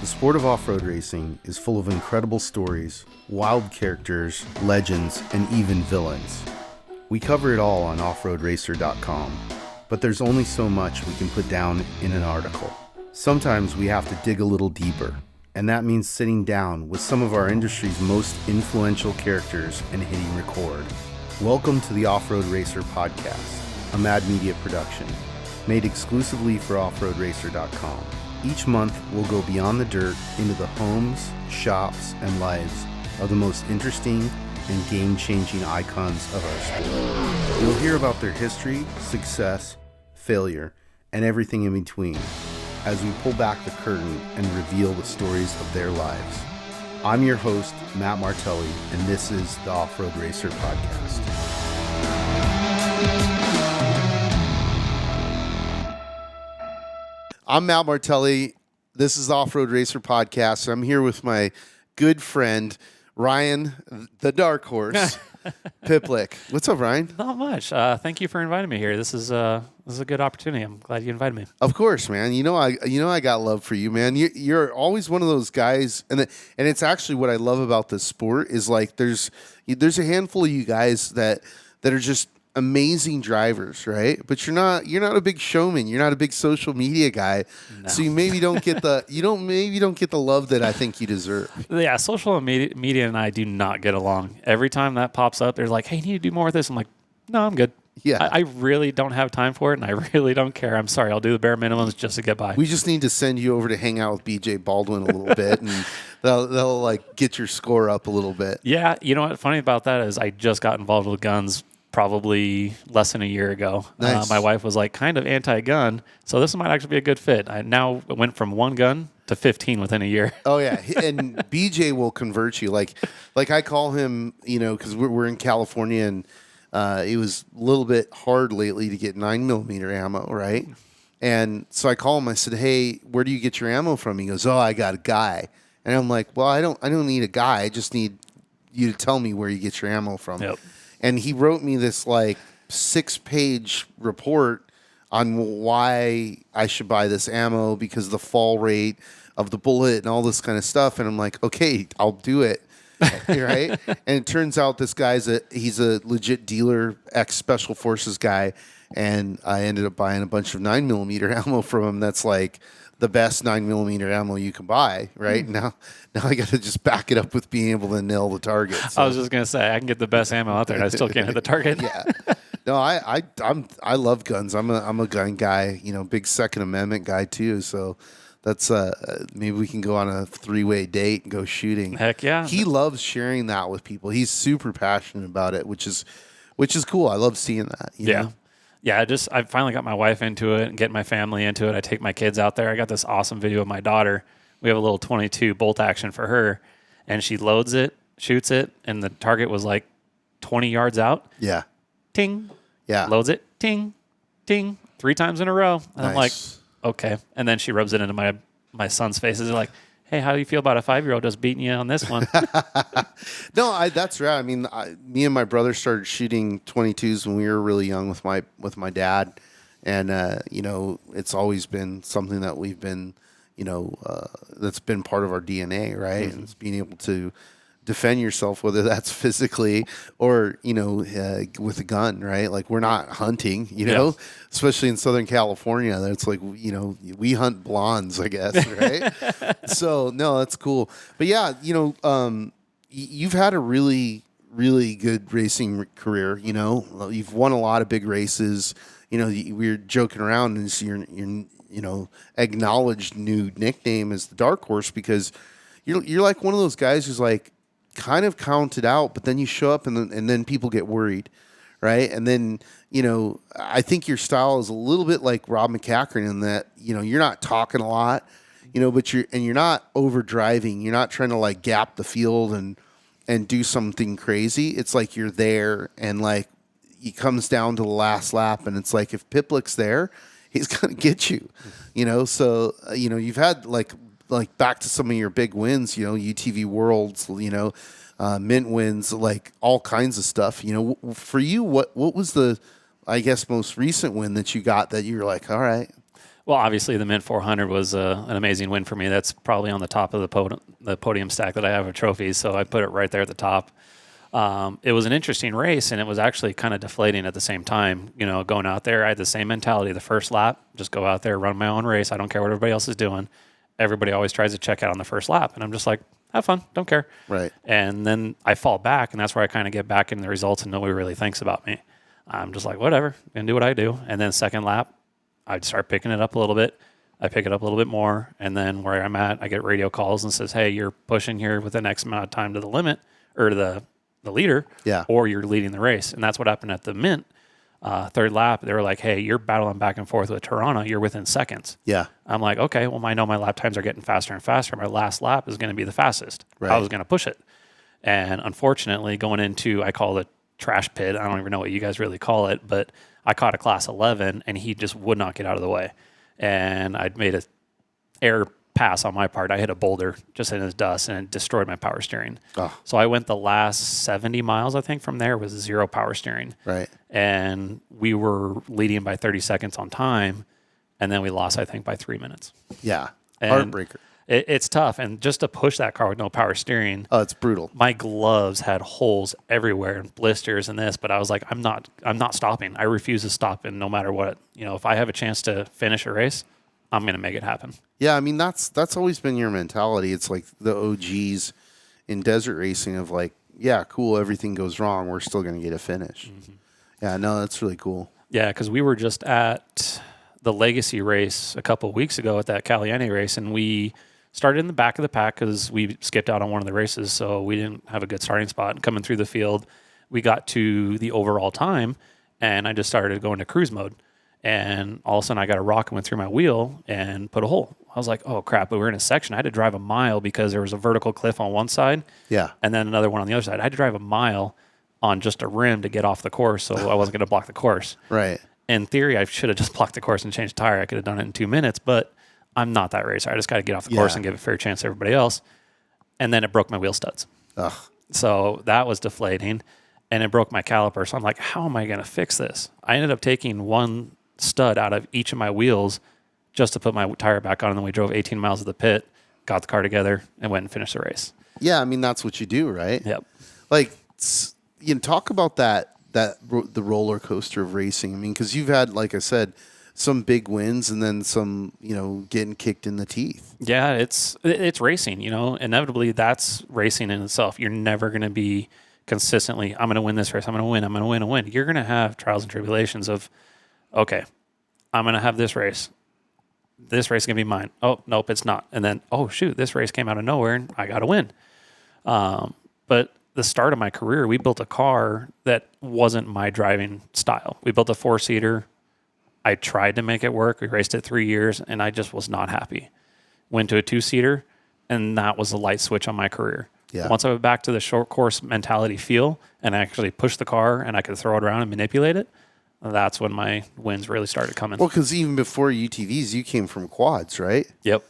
The sport of off-road racing is full of incredible stories, wild characters, legends, and even villains. We cover it all on offroadracer.com, but there's only so much we can put down in an article. Sometimes we have to dig a little deeper, and that means sitting down with some of our industry's most influential characters and hitting record. Welcome to the Off-Road Racer Podcast, a Mad Media production, made exclusively for offroadracer.com. Each month, we'll go beyond the dirt into the homes, shops, and lives of the most interesting and game-changing icons of our sport. You'll hear about their history, success, failure, and everything in between as we pull back the curtain and reveal the stories of their lives. I'm your host, Matt Martelli, and this is the Off-Road Racer Podcast. I'm Matt Martelli. This is the Off-Road Racer Podcast. I'm here with my good friend, Ryan, the Dark Horse, Piplic. What's up, Ryan? Not much. Thank you for inviting me here. This is a good opportunity. I'm glad you invited me. Of course, man. I got love for you, man. You're always one of those guys, and it's actually what I love about this sport is like there's a handful of you guys that are just amazing drivers, right? But you're not a big showman. You're not a big social media guy, no. So you maybe don't get the love that I think you deserve. Yeah, social media and I do not get along. Every time that pops up, they're like, "Hey, you need to do more of this." I'm like, "No, I'm good." Yeah, I really don't have time for it, and I really don't care. I'm sorry. I'll do the bare minimums just to get by. We just need to send you over to hang out with BJ Baldwin a little bit, and they'll like get your score up a little bit. Yeah, you know what? Funny about that is I just got involved with guns probably less than a year ago. Nice. My wife was like kind of anti-gun, so this might actually be a good fit. I now went from one gun to 15 within a year. Oh yeah, and BJ will convert you. Like I call him, because we're in California, and it was a little bit hard lately to get 9mm ammo, right? And so I call him. I said, "Hey, where do you get your ammo from?" He goes, "Oh, I got a guy." And I'm like, "Well, I don't need a guy. I just need you to tell me where you get your ammo from." Yep. And he wrote me this like 6-page report on why I should buy this ammo because of the fall rate of the bullet and all this kind of stuff. And I'm like, okay, I'll do it. Right? And it turns out this guy's he's a legit dealer, ex-special forces guy. And I ended up buying a bunch of 9mm ammo from him. That's like the best 9mm ammo you can buy, right? Now I got to just back it up with being able to nail the target. So. I was just gonna say I can get the best ammo out there, and I still can't hit the target. Yeah, no, I love guns. I'm a gun guy, big Second Amendment guy too. So that's maybe we can go on a 3-way date and go shooting. Heck yeah, he loves sharing that with people. He's super passionate about it, which is cool. I love seeing that. You know? Yeah, I finally got my wife into it and getting my family into it. I take my kids out there. I got this awesome video of my daughter. We have a little 22 bolt action for her, and she loads it, shoots it, and the target was like 20 yards out. Yeah. Ting. Yeah. Loads it. Ting. Ting. 3 times in a row. And nice. I'm like, okay. And then she rubs it into my son's face. They're like, "Hey, how do you feel about a 5-year-old just beating you on this one?" No, that's right. I mean, me and my brother started shooting 22s when we were really young with my dad, and it's always been something that we've been, that's been part of our DNA, right? Mm-hmm. And it's being able to defend yourself, whether that's physically or with a gun, right? Like we're not hunting, especially in Southern California. That's like we hunt blondes, I guess, right? So no, that's cool. But yeah, you've had a really, really good racing career. You've won a lot of big races. We were joking around, and your acknowledged new nickname is the Dark Horse because you're like one of those guys who's like kind of counted out, but then you show up and then people get worried, right? And then I think your style is a little bit like Rob McCackern in that you're not talking a lot, but you're not over driving. You're not trying to like gap the field and do something crazy. It's like you're there, and like it comes down to the last lap, and it's like if Piplic's there, he's gonna get you, So you've had like back to some of your big wins, UTV Worlds, Mint wins, like all kinds of stuff. For you, what was the, I guess, most recent win that you got that you were like, all right? Well, obviously the Mint 400 was an amazing win for me. That's probably on the top of the podium stack that I have of trophies, so I put it right there at the top. It was an interesting race, and it was actually kind of deflating at the same time. You know, going out there, I had the same mentality. The first lap, just go out there, run my own race. I don't care what everybody else is doing. Everybody always tries to check out on the first lap, and I'm just like, have fun, don't care. Right. And then I fall back, and that's where I kind of get back in the results, and nobody really thinks about me. I'm just like, whatever, gonna do what I do. And then second lap, I'd start picking it up a little bit. I pick it up a little bit more, and then where I'm at, I get radio calls and says, hey, you're pushing here with the next amount of time to the limit, or to the leader, Yeah. or you're leading the race. And that's what happened at the Mint. Third lap, they were like, hey, you're battling back and forth with Toronto. You're within seconds. Yeah. I'm like, okay, well, I know my lap times are getting faster and faster. My last lap is going to be the fastest. Right. I was going to push it. And unfortunately, going into, I call it trash pit. I don't even know what you guys really call it, but I caught a class 11 and he just would not get out of the way. And I'd made a air pass on my part. I hit a boulder just in his dust and it destroyed my power steering. Oh. So I went the last 70 miles, I think, from there with zero power steering. Right. And we were leading by 30 seconds on time. And then we lost, I think, by 3 minutes. Yeah. And Heartbreaker. It's tough. And just to push that car with no power steering, Oh, it's brutal. my gloves had holes everywhere and blisters and this, but I was like, I'm not stopping. I refuse to stop. And no matter what, you know, if I have a chance to finish a race, I'm going to make it happen. Yeah, I mean that's always been your mentality. It's like the OGs in desert racing of like, yeah, cool, everything goes wrong, we're still going to get a finish. Mm-hmm. Yeah, no, that's really cool. Yeah, because we were just at the Legacy race a couple of weeks ago at that Caliente race, and we started in the back of the pack because we skipped out on one of the races, so we didn't have a good starting spot. And coming through the field, we got to the overall time, and I just started going to cruise mode. And all of a sudden, I got a rock and went through my wheel and put a hole. I was like, oh, crap. But we were in a section. I had to drive a mile because there was a vertical cliff on one side. Yeah. And then another one on the other side. I had to drive a mile on just a rim to get off the course, so I wasn't going to block the course. Right. In theory, I should have just blocked the course and changed the tire. I could have done it in 2 minutes, but I'm not that racer. I just got to get off the course and give a fair chance to everybody else. And then it broke my wheel studs. Ugh. So that was deflating, and it broke my caliper. So I'm like, how am I going to fix this? I ended up taking one stud out of each of my wheels just to put my tire back on, and then we drove 18 miles to the pit, got the car together, and went and finished the race. Yeah, I mean that's what you do, right? Yep. Like, you know, talk about the roller coaster of racing. I mean, because you've had, like I said, some big wins and then some, you know, getting kicked in the teeth. Yeah, it's racing. You know, inevitably that's racing in itself. You're never going to be consistently, I'm going to win this race. I'm going to win. I'm going to win and win. You're going to have trials and tribulations of, okay, I'm going to have this race. This race is going to be mine. Oh, nope, it's not. And then, oh, shoot, this race came out of nowhere and I got to win. But the start of my career, we built a car that wasn't my driving style. We built a 4-seater. I tried to make it work. We raced it 3 years and I just was not happy. Went to a 2-seater and that was the light switch on my career. Yeah. Once I went back to the short course mentality feel and I actually pushed the car and I could throw it around and manipulate it, that's when my wins really started coming. Well, because even before UTVs, you came from quads, right? Yep.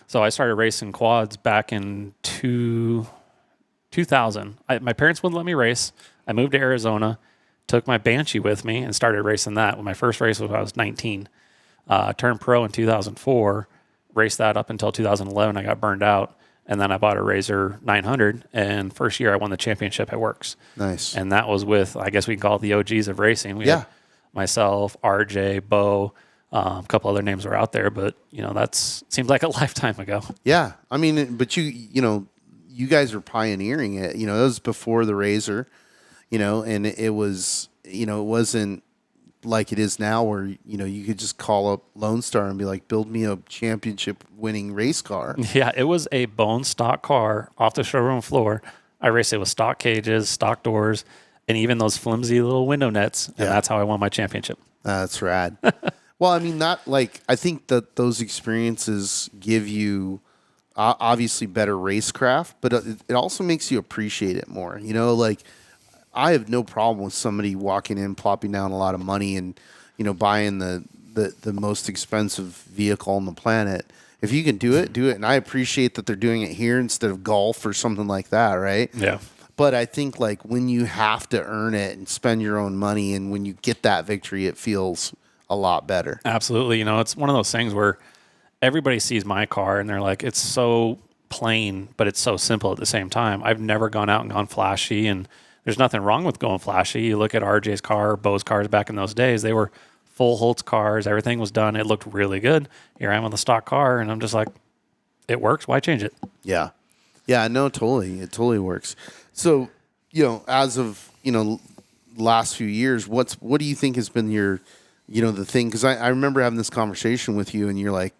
So I started racing quads back in 2000. My parents wouldn't let me race. I moved to Arizona, took my Banshee with me, and started racing that. When my first race was when I was 19. Turned pro in 2004, raced that up until 2011. I got burned out, and then I bought a Razor 900, and first year I won the championship at Works. Nice. And that was with, I guess we can call it the OGs of racing. We had myself, RJ, Bo, a couple other names were out there, but you know seems like a lifetime ago. Yeah, I mean, but you know, you guys were pioneering it. You know, it was before the Razor, you know, and it was, you know, it wasn't like it is now where, you know, you could just call up Lone Star and be like, build me a championship winning race car. Yeah, it was a bone stock car off the showroom floor. I raced it with stock cages, stock doors, and even those flimsy little window nets. And that's how I won my championship. That's rad. Well, I mean, I think that those experiences give you obviously better racecraft, but it also makes you appreciate it more. You know, like I have no problem with somebody walking in, plopping down a lot of money and, you know, buying the most expensive vehicle on the planet. If you can do it, do it. And I appreciate that they're doing it here instead of golf or something like that, right? Yeah. But I think like when you have to earn it and spend your own money and when you get that victory, it feels a lot better. Absolutely. It's one of those things where everybody sees my car and they're like, it's so plain, but it's so simple at the same time. I've never gone out and gone flashy, and there's nothing wrong with going flashy. You look at RJ's car, Bo's cars back in those days, they were full Holtz cars. Everything was done. It looked really good. Here I am with a stock car, and I'm just like, it works. Why change it? Yeah. Yeah, no, totally. It totally works. So, as of, last few years, what do you think has been your, the thing? Because I remember having this conversation with you, and you're like,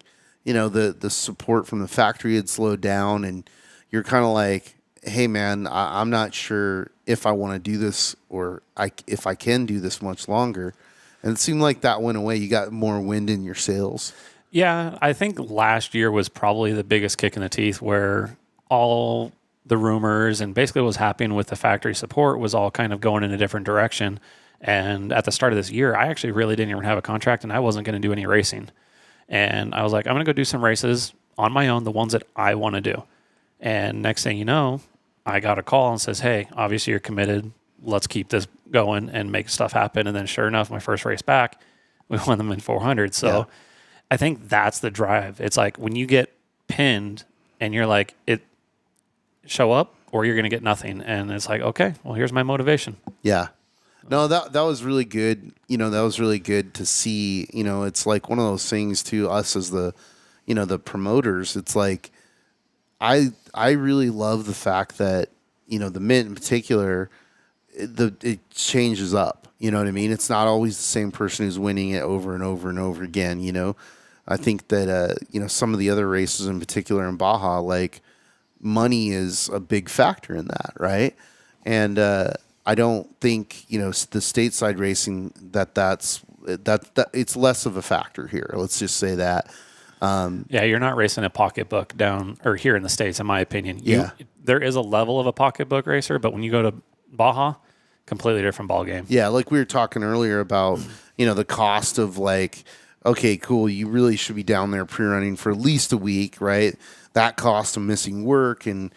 the support from the factory had slowed down, and you're kind of like, hey, man, I'm not sure if I want to do this or if I can do this much longer. And it seemed like that went away. You got more wind in your sails. Yeah, I think last year was probably the biggest kick in the teeth, where all the rumors and basically what was happening with the factory support was all kind of going in a different direction. And at the start of this year, I actually really didn't even have a contract, and I wasn't going to do any racing. And I was like, I'm going to go do some races on my own, the ones that I want to do. And next thing you know, I got a call and says, hey, obviously you're committed. Let's keep this going and make stuff happen. And then sure enough, my first race back, we won them in 400. So yeah. I think that's the drive. It's like when you get pinned and you're like, show up or you're going to get nothing. And it's like, okay, well, here's my motivation. Yeah. No, that was really good. That was really good to see. It's like one of those things to us as the promoters. It's like, I really love the fact that, the Mint in particular, it changes up. You know what I mean? It's not always the same person who's winning it over and over and over again. I think that, some of the other races in particular in Baja, like money is a big factor in that. Right. And, I don't think, the stateside racing that it's less of a factor here. Let's just say that. Yeah, you're not racing a pocketbook down or here in the States, in my opinion. Yeah. There is a level of a pocketbook racer, but when you go to Baja, completely different ball game. Yeah, like we were talking earlier about, the cost of like, okay, cool, you really should be down there pre-running for at least a week, right? That cost of missing work and,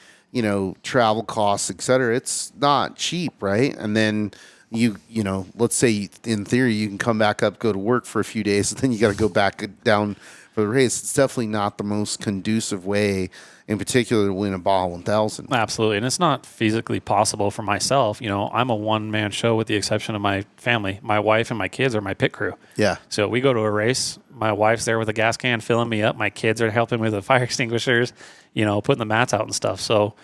travel costs, et cetera. It's not cheap, right? And then let's say in theory you can come back up, go to work for a few days, and then you got to go back down for the race. It's definitely not the most conducive way, in particular, to win a Baja 1000. Absolutely, and it's not physically possible for myself. I'm a one-man show with the exception of my family. My wife and my kids are my pit crew. Yeah. So we go to a race. My wife's there with a gas can filling me up. My kids are helping with the fire extinguishers, putting the mats out and stuff. So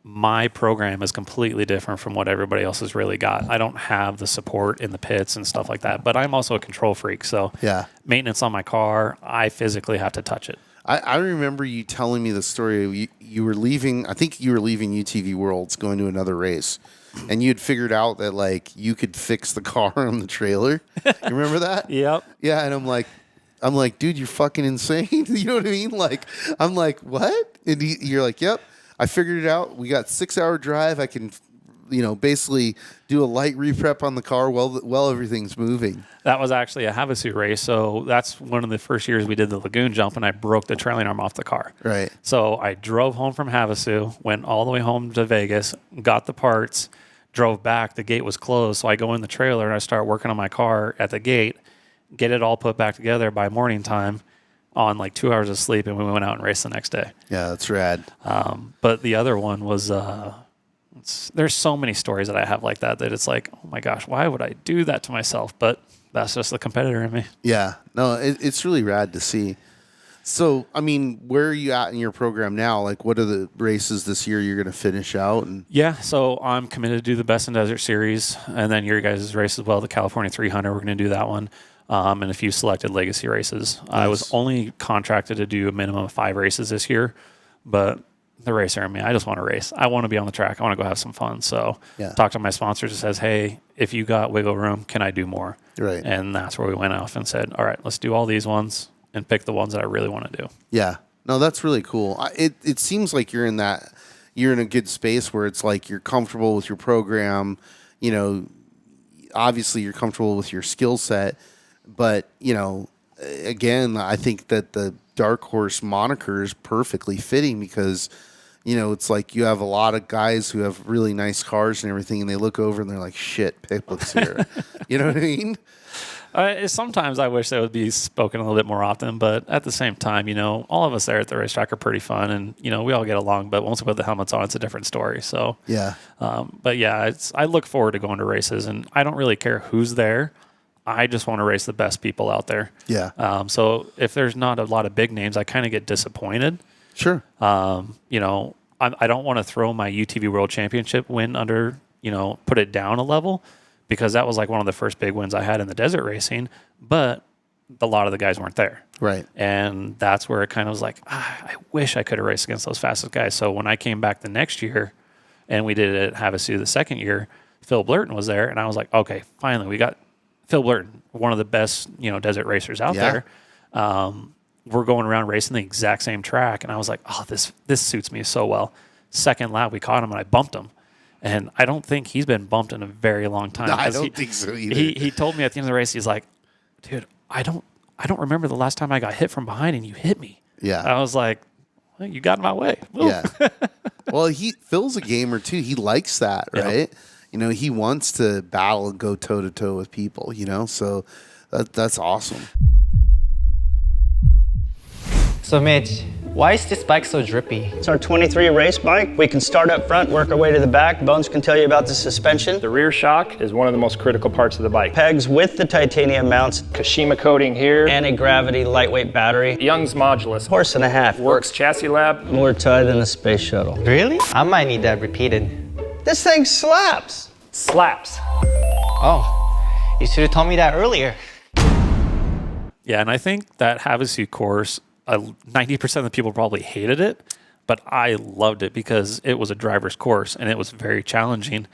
my program is completely different from what everybody else has really got. I don't have the support in the pits and stuff like that, but I'm also a control freak. So yeah, maintenance on my car, I physically have to touch it. I remember you telling me the story. You were leaving, I think you were leaving UTV Worlds, going to another race, and you had figured out that like you could fix the car on the trailer. You remember that? Yep. Yeah, and I'm like, dude, you're fucking insane. You know what I mean? Like, I'm like, what? And you're like, yep, I figured it out. We got 6-hour drive. I can, basically do a light reprep on the car while everything's moving. That was actually a Havasu race. So that's one of the first years we did the lagoon jump, and I broke the trailing arm off the car. Right. So I drove home from Havasu, went all the way home to Vegas, got the parts, drove back. The gate was closed. So I go in the trailer and I start working on my car at the gate, get it all put back together by morning time on like 2 hours of sleep, and we went out and raced the next day. Yeah, that's rad. But the other one was... there's so many stories that I have like that it's like, oh my gosh, why would I do that to myself? But that's just the competitor in me. Yeah, no, it's really rad to see. So, I mean, where are you at in your program now? Like, what are the races this year you're going to finish out? And yeah, so I'm committed to do the Best in Desert Series, and then your guys' race as well, the California 300. We're going to do that one, and a few selected legacy races. Nice. I was only contracted to do a minimum of 5 races this year, but the racer in me, I just want to race. I want to be on the track. I want to go have some fun. So talk to my sponsors and says, hey, if you got wiggle room, can I do more? Right. And that's where we went off and said, all right, let's do all these ones and pick the ones that I really want to do. Yeah. No, that's really cool. It seems like you're in a good space where it's like you're comfortable with your program. Obviously you're comfortable with your skill set, but again, I think that the Dark Horse moniker is perfectly fitting because it's like you have a lot of guys who have really nice cars and everything, and they look over and they're like, shit, Piplic's here. You know what I mean? Sometimes I wish that would be spoken a little bit more often, but at the same time, all of us there at the racetrack are pretty fun, and we all get along. But once we put the helmets on, it's a different story. So Yeah. But yeah, I look forward to going to races, and I don't really care who's there. I just want to race the best people out there. Yeah. So if there's not a lot of big names, I kind of get disappointed. Sure. I don't want to throw my UTV World Championship win under, put it down a level, because that was like one of the first big wins I had in the desert racing, but a lot of the guys weren't there. Right. And that's where it kind of was like, I wish I could have raced against those fastest guys. So when I came back the next year and we did it at Havasu the second year, Phil Blurton was there, and I was like, okay, finally, we got Phil Blurton, one of the best, desert racers out there. We're going around racing the exact same track, and I was like, oh, this suits me so well. Second lap, we caught him, and I bumped him. And I don't think he's been bumped in a very long time. No, I don't think so either. He told me at the end of the race, he's like, dude, I don't remember the last time I got hit from behind and you hit me. Yeah. I was like, well, you got in my way. Woo. Yeah. Well, Phil's a gamer too. He likes that, right? Yep. He wants to battle and go toe to toe with people, so that's awesome. So Mitch, why is this bike so drippy? It's our 23 race bike. We can start up front, work our way to the back. Bones can tell you about the suspension. The rear shock is one of the most critical parts of the bike. Pegs with the titanium mounts. Kashima coating here. Anti-gravity lightweight battery. Young's modulus. Horse and a half. Works chassis lab. More tie than a space shuttle. Really? I might need that repeated. This thing slaps. Slaps. Oh, you should have told me that earlier. Yeah, and I think that Havasu course, 90% of the people probably hated it, but I loved it because it was a driver's course and it was very challenging.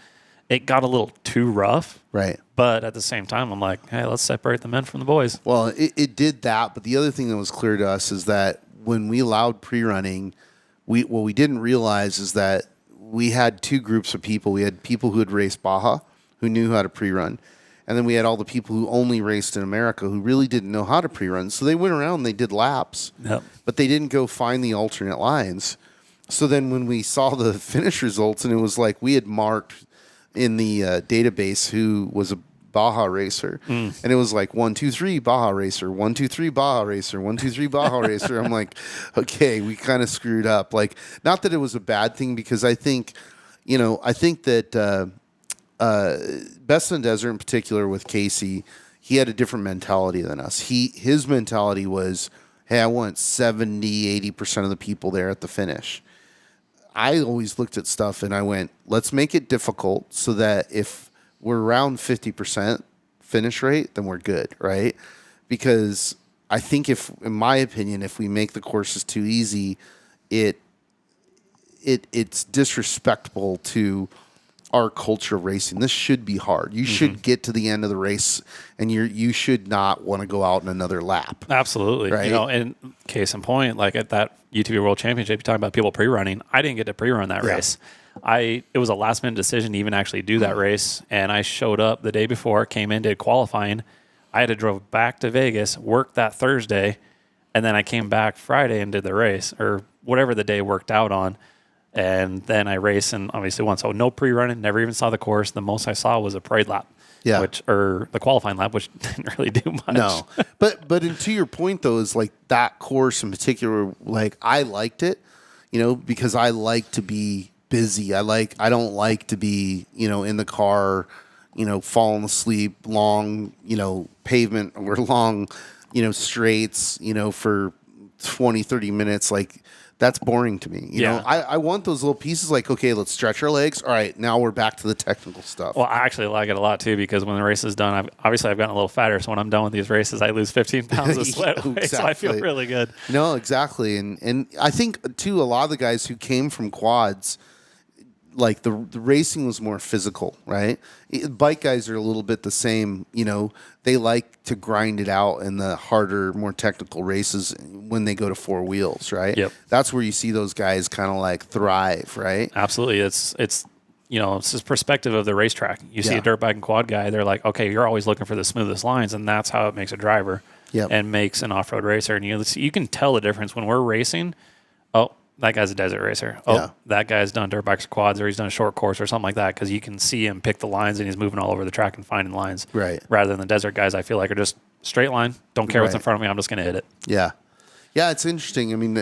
It got a little too rough. Right. But at the same time, I'm like, hey, let's separate the men from the boys. Well, it did that, but the other thing that was clear to us is that when we allowed pre-running, what we didn't realize is that we had two groups of people. We had people who had raced Baja, who knew how to pre-run, and then we had all the people who only raced in America who really didn't know how to pre-run. So they went around and they did laps, but they didn't go find the alternate lines. So then when we saw the finish results, and it was like we had marked in the database who was a Baja racer, and it was like 1, 2, 3 Baja racer, 1, 2, 3 Baja racer, 1, 2, 3 Baja racer. I'm like, okay, we kind of screwed up. Like, not that it was a bad thing, because I think that Best in the Desert in particular with Casey, he had a different mentality than us. His mentality was, hey, I want 70, 80% of the people there at the finish. I always looked at stuff and I went, let's make it difficult so that if we're around 50% finish rate, then we're good, right? Because I think in my opinion, if we make the courses too easy, it's disrespectful to our culture of racing. This should be hard. You should get to the end of the race and you should not want to go out in another lap. Absolutely. Right? And case in point, like at that UTV World Championship, you're talking about people pre-running. I didn't get to pre-run that race. It was a last minute decision to even actually do that race. And I showed up the day before, came in, did qualifying. I had to drove back to Vegas, worked that Thursday, and then I came back Friday and did the race, or whatever the day worked out on. And then I raced and obviously won. So no pre-running, never even saw the course. The most I saw was a parade lap, or the qualifying lap, which didn't really do much. No, but to your point though, is like that course in particular, like I liked it, because I like to be busy. I don't like to be, in the car, falling asleep, long, pavement or long, straights, for 20, 30 minutes. Like, that's boring to me. You know, I want those little pieces like, okay, let's stretch our legs. All right, now we're back to the technical stuff. Well, I actually like it a lot too, because when the race is done, I've gotten a little fatter. So when I'm done with these races, I lose 15 pounds of sweat. Exactly. So I feel really good. No, exactly. And I think too, a lot of the guys who came from quads, like the racing was more physical, right? Bike guys are a little bit the same. They like to grind it out in the harder, more technical races when they go to four wheels, right? Yep. That's where you see those guys kind of like thrive, right? Absolutely. It's this perspective of the racetrack. You see a dirt bike and quad guy, they're like, okay, you're always looking for the smoothest lines, and that's how it makes a driver and makes an off-road racer. And you can tell the difference when we're racing. Oh, that guy's a desert racer. Oh, Yeah. that guy's done dirt bikes or quads, or he's done a short course or something like that, because you can see him pick the lines and he's moving all over the track and finding lines. Right. Rather than the desert guys, I feel like are just straight line. Don't care what's in Right. front of me. I'm just going to hit it. Yeah. Yeah, it's interesting. I mean,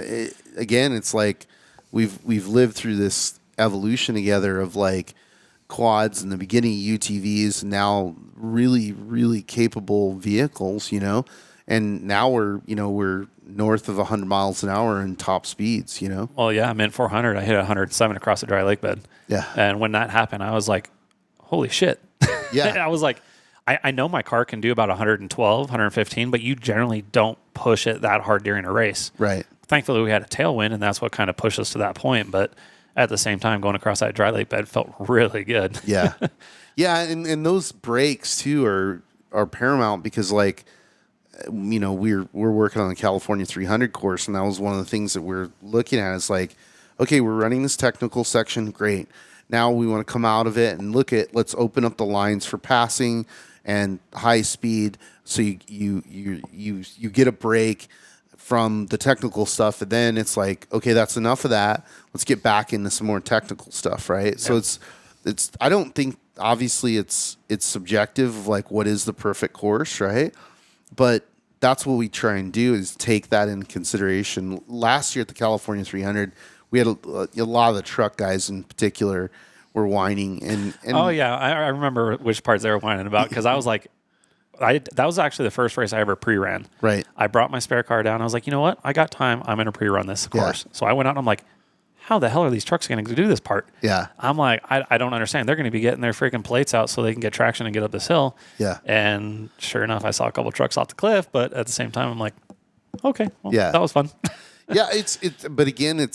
again, it's like we've lived through this evolution together of like quads in the beginning, UTVs, and now really, really capable vehicles, you know. And now we're north of 100 miles an hour in top speeds, you know. Well, yeah, I'm in 400. I hit 107 across the dry lake bed. Yeah. And when that happened, I was like, holy shit. Yeah. I was like, I know my car can do about 112, 115, but you generally don't push it that hard during a race. Right. Thankfully, we had a tailwind, and that's what kind of pushed us to that point. But at the same time, going across that dry lake bed felt really good. Yeah. Yeah, and those brakes too are paramount because like we're working on the California 300 course, and that was one of the things that we're looking at. Is like, okay, we're running this technical section, great. Now we want to come out of it and let's open up the lines for passing and high speed. So you get a break from the technical stuff, and then it's like, okay, that's enough of that. Let's get back into some more technical stuff, right? Yeah. So it's I don't think obviously it's subjective of like what is the perfect course, right? But that's what we try and do is take that into consideration. Last year at the California 300, we had a lot of the truck guys in particular were whining and oh yeah, I remember which parts they were whining about, because I was like, that was actually the first race I ever pre-ran. Right. I brought my spare car down. I was like, you know what? I got time. I'm going to pre-run this course. So I went out and I'm like, how the hell are these trucks going to do this part? Yeah. I'm like, I don't understand. They're going to be getting their freaking plates out so they can get traction and get up this hill. Yeah. And sure enough, I saw a couple of trucks off the cliff, but at the same time, I'm like, okay, well, Yeah. that was fun. Yeah, but again,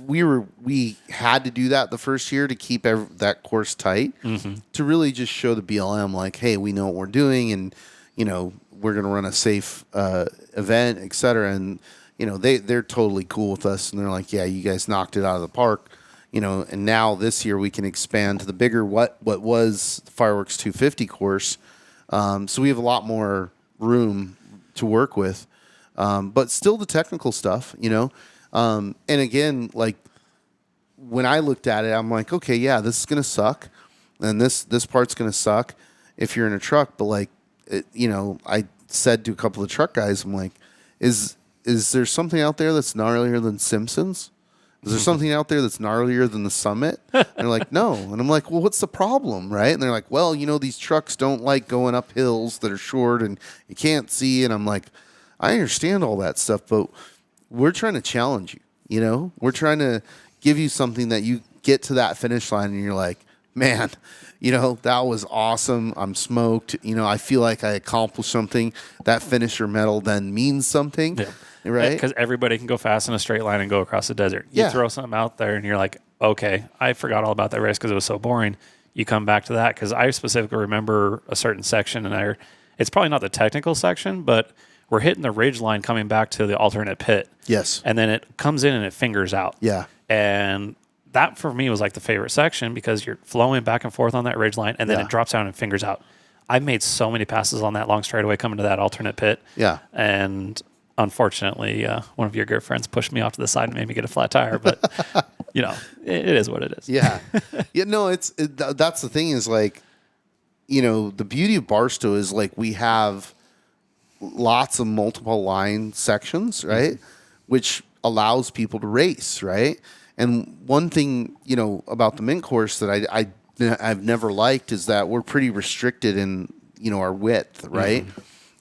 we had to do that the first year to keep that course tight, to really just show the BLM like, hey, we know what we're doing, and we're going to run a safe event, et cetera. And they're totally cool with us, and they're like, yeah, you guys knocked it out of the park, And now this year we can expand to the bigger what was the Fireworks 250 course, so we have a lot more room to work with. But still the technical stuff, and again, like when I looked at it, I'm like, okay, yeah, this is going to suck. And this part's going to suck if you're in a truck. But like, I said to a couple of truck guys, I'm like, is there something out there that's gnarlier than Simpsons? Is there something out there that's gnarlier than the Summit? And they're like, no. And I'm like, well, what's the problem, right? And they're like, well, these trucks don't like going up hills that are short and you can't see. And I'm like, I understand all that stuff, but we're trying to challenge you, We're trying to give you something that you get to that finish line and you're like, man, that was awesome. I'm smoked. I feel like I accomplished something. That finisher medal then means something, right? Because everybody can go fast in a straight line and go across the desert. You throw something out there and you're like, okay, I forgot all about that race because it was so boring. You come back to that, because I specifically remember a certain section, and it's probably not the technical section, but we're hitting the ridge line coming back to the alternate pit. Yes. And then it comes in and it fingers out. Yeah. And that for me was like the favorite section, because you're flowing back and forth on that ridge line, and then it drops down and fingers out. I've made so many passes on that long straightaway coming to that alternate pit. Yeah. And unfortunately, one of your good friends pushed me off to the side and made me get a flat tire. But, it is what it is. Yeah. Yeah. No, that's the thing is like, the beauty of Barstow is like we have lots of multiple line sections, right? Which allows people to race, right? And one thing, about the Mint course that I've never liked is that we're pretty restricted in, our width, right?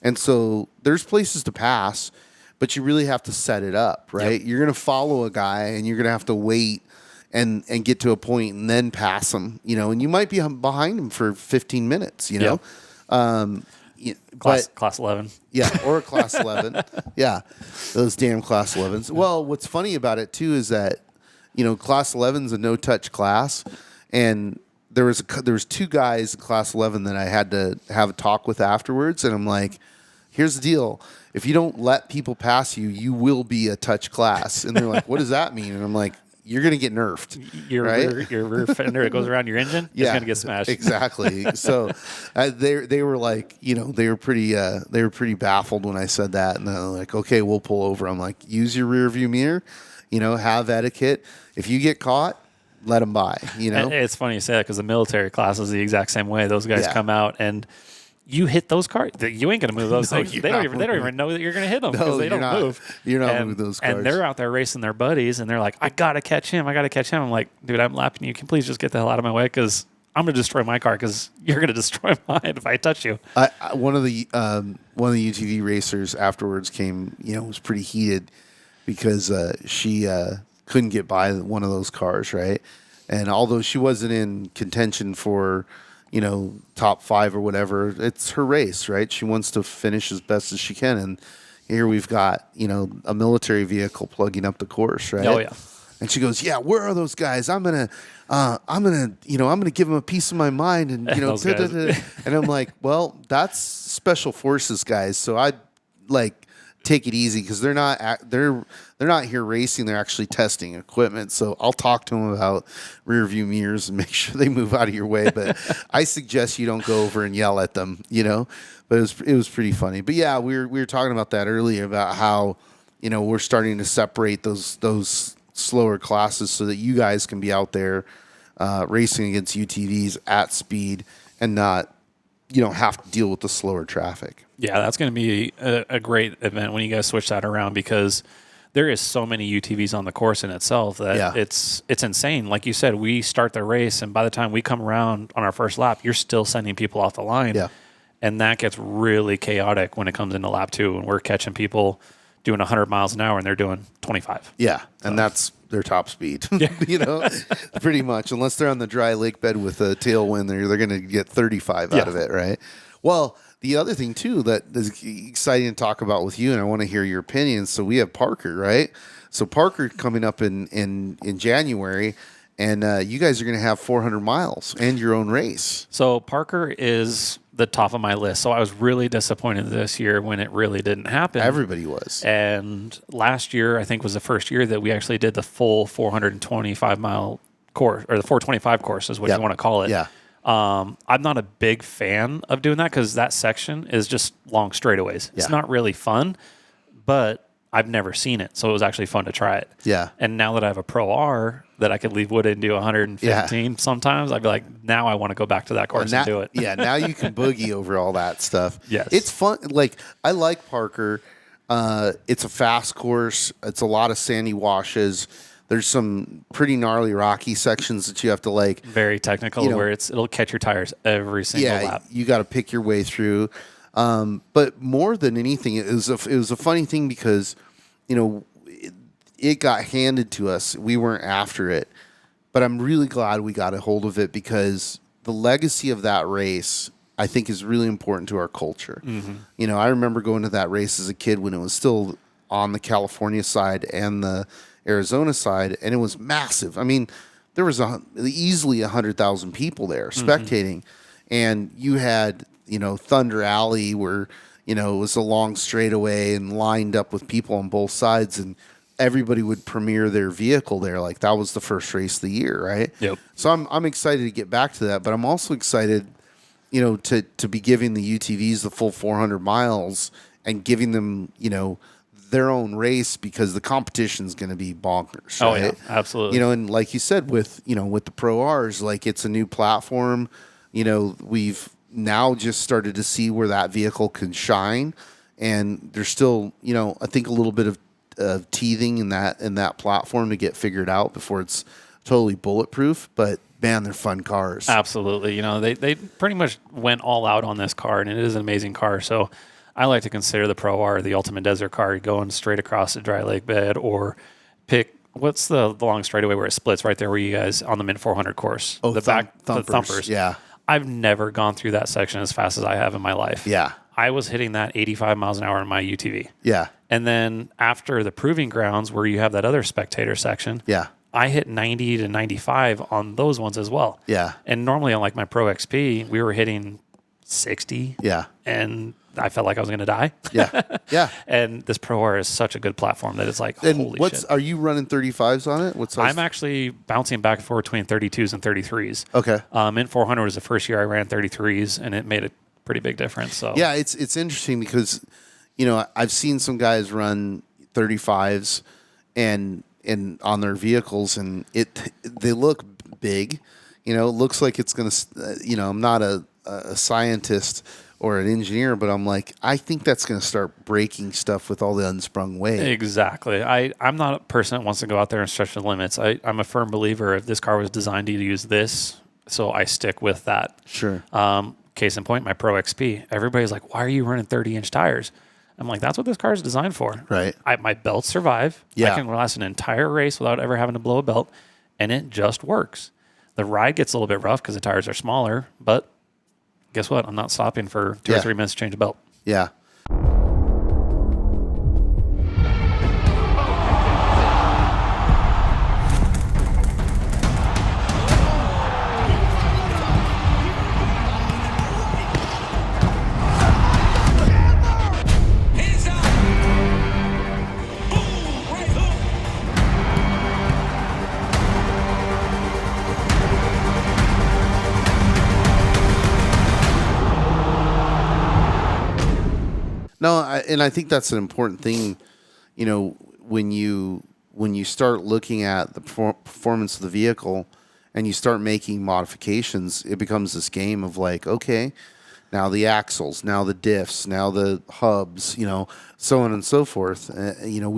And so there's places to pass, but you really have to set it up, right? Yep. You're going to follow a guy and you're going to have to wait and get to a point and then pass him, and you might be behind him for 15 minutes, Yep. Class 11. Yeah, or a class 11. Yeah, those damn class 11s. Well, what's funny about it, too, is that, class 11's a no-touch class, and there was two guys in class 11 that I had to have a talk with afterwards, and I'm like, here's the deal. If you don't let people pass you, you will be a touch class. And they're like, what does that mean? And I'm like, you're going to get nerfed. Your rear fender that goes around your engine is going to get smashed. Exactly. So they were like, they were pretty baffled when I said that. And they're like, okay, we'll pull over. I'm like, use your rear view mirror. have etiquette. If you get caught, let them by. And it's funny you say that because the military class is the exact same way. Those guys Yeah. come out and you hit those cars. You ain't going to move those things. you're They don't not even know that you're going to hit them because No, they you're don't not. move. You're not and, moving those cars. And they're out there racing their buddies, and they're like, I got to catch him. I'm like, dude, I'm lapping you. Can you please just get the hell out of my way because I'm going to destroy my car because you're going to destroy mine if I touch you. One of the UTV racers afterwards came, was pretty heated because she couldn't get by one of those cars, right? And although she wasn't in contention for, top 5 or whatever, it's her race, right? She wants to finish as best as she can. And here we've got, a military vehicle plugging up the course, right? Oh, yeah. And she goes, "Yeah, where are those guys? I'm gonna give them a piece of my mind." And Those guys. and I'm like, "Well, that's special forces guys, so I'd like take it easy because they're not here racing. They're actually testing equipment. So I'll talk to them about rear view mirrors and make sure they move out of your way. But I suggest you don't go over and yell at them, But it was pretty funny. But yeah, we were talking about that earlier about how we're starting to separate those slower classes so that you guys can be out there racing against UTVs at speed and not have to deal with the slower traffic. Yeah, that's going to be a great event when you guys switch that around because there is so many UTVs on the course in itself that it's insane. Like you said, we start the race, and by the time we come around on our first lap, you're still sending people off the line. Yeah. And that gets really chaotic when it comes into lap 2, and we're catching people doing 100 miles an hour and they're doing 25. Yeah, and that's their top speed. Pretty much, unless they're on the dry lake bed with a tailwind, they're going to get 35 out of it, right? Well, the other thing too that is exciting to talk about with you, and I want to hear your opinions. So we have Parker, right? So Parker coming up in January, and you guys are going to have 400 miles and your own race. So Parker is the top of my list. So I was really disappointed this year when it really didn't happen. Everybody was. And last year, I think, was the first year that we actually did the full 425-mile course, or the 425 course is what you want to call it. Yeah. I'm not a big fan of doing that because that section is just long straightaways. It's not really fun, but I've never seen it, so it was actually fun to try it. Yeah. And now that I have a Pro R that I could leave Wood and do 115 sometimes, I'd be like, now I want to go back to that course and do it. Yeah, now you can boogie over all that stuff. Yes. It's fun. Like, I like Parker. It's a fast course. It's a lot of sandy washes. There's some pretty gnarly rocky sections that you have to like. Very technical where it'll catch your tires every single lap. You got to pick your way through. But more than anything, it was a funny thing because, it got handed to us. We weren't after it, but I'm really glad we got a hold of it because the legacy of that race, I think, is really important to our culture. Mm-hmm. I remember going to that race as a kid when it was still on the California side and the Arizona side, and it was massive. I mean, there was easily 100,000 people there spectating, and you had Thunder Alley where it was a long straightaway and lined up with people on both sides, and everybody would premiere their vehicle there. Like that was the first race of the year, right? Yep. So I'm excited to get back to that, but I'm also excited, to be giving the UTVs the full 400 miles and giving them, their own race because the competition's going to be bonkers. Oh right? yeah, absolutely. And like you said, with the Pro Rs, like it's a new platform. We've now just started to see where that vehicle can shine, and there's still, I think a little bit of teething in that platform to get figured out before it's totally bulletproof. But man, they're fun cars. Absolutely. They pretty much went all out on this car, and it is an amazing car. So I like to consider the Pro R the ultimate desert car, going straight across the dry lake bed, or pick what's the long straightaway where it splits right there where you guys on the mid 400 course. Oh, the thumpers. Yeah. I've never gone through that section as fast as I have in my life. Yeah. I was hitting that 85 miles an hour in my UTV. Yeah. And then after the proving grounds where you have that other spectator section, Yeah. I hit 90 to 95 on those ones as well. Yeah. And normally on like my Pro XP, we were hitting 60. Yeah. And I felt like I was going to die. Yeah. Yeah. And this Pro R is such a good platform that it's like, And holy shit. are you running 35s on it? What size? I'm actually bouncing back and forth between 32s and 33s. Okay. In 400 was the first year I ran 33s, and it made a pretty big difference. So Yeah, it's interesting because, I've seen some guys run 35s and in on their vehicles, and they look big. You know, it looks like it's going to. You know, I'm not a scientist or an engineer, but I'm like, I think that's going to start breaking stuff with all the unsprung weight. Exactly. I'm not a person that wants to go out there and stretch the limits. I'm a firm believer if this car was designed to use this, so I stick with that. Sure. Case in point, my Pro XP. Everybody's like, why are you running 30-inch tires? I'm like, that's what this car is designed for. Right. My belts survive. Yeah. I can last an entire race without ever having to blow a belt, and it just works. The ride gets a little bit rough because the tires are smaller, but guess what? I'm not stopping for 2 or 3 minutes to change a belt. Yeah. No, and I think that's an important thing, you know, when you start looking at the performance of the vehicle and you start making modifications, it becomes this game of like, okay, now the axles, now the diffs, now the hubs, you know, so on and so forth. You know,